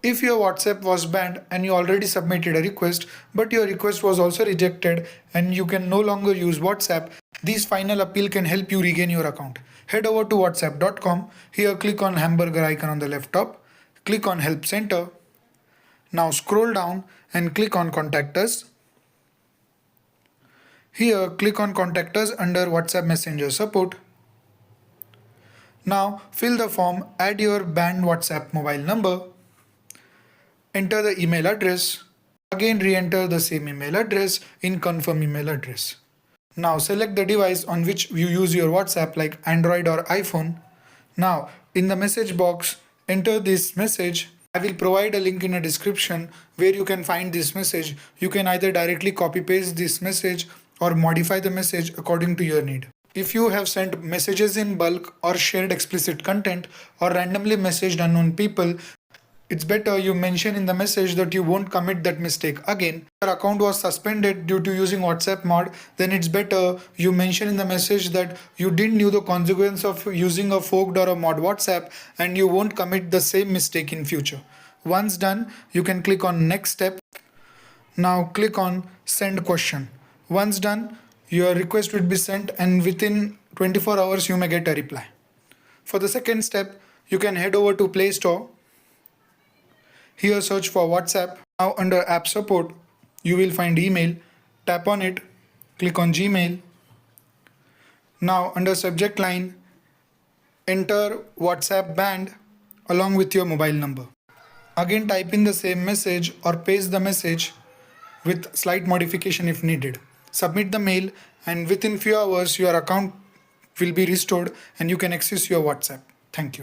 If your WhatsApp was banned and you already submitted a request, but your request was also rejected and you can no longer use WhatsApp, this final appeal can help you regain your account. Head over to whatsapp.com. Here click on hamburger icon on the left top. Click on Help Center. Now scroll down and click on Contact Us. Here click on Contact Us under WhatsApp Messenger Support. Now fill the form, add your banned WhatsApp mobile number. Enter the email address. Again re-enter the same email address in Confirm Email Address. Now select the device on which you use your WhatsApp like Android or iPhone. Now in the message box, enter this message. I will provide a link in a description where you can find this message. You can either directly copy paste this message or modify the message according to your need. If you have sent messages in bulk or shared explicit content or randomly messaged unknown people, it's better you mention in the message that you won't commit that mistake again. If your account was suspended due to using WhatsApp mod, then it's better you mention in the message that you didn't know the consequence of using a forked or a mod WhatsApp and you won't commit the same mistake in future. Once done, you can click on Next Step. Now click on Send Question. Once done, your request will be sent and within 24 hours you may get a reply. For the second step, you can head over to Play Store. Here search for WhatsApp. Now under App Support, you will find email. Tap on it. Click on Gmail. Now under subject line, enter WhatsApp banned along with your mobile number. Again type in the same message or paste the message with slight modification if needed. Submit the mail and within few hours your account will be restored and you can access your WhatsApp. Thank you.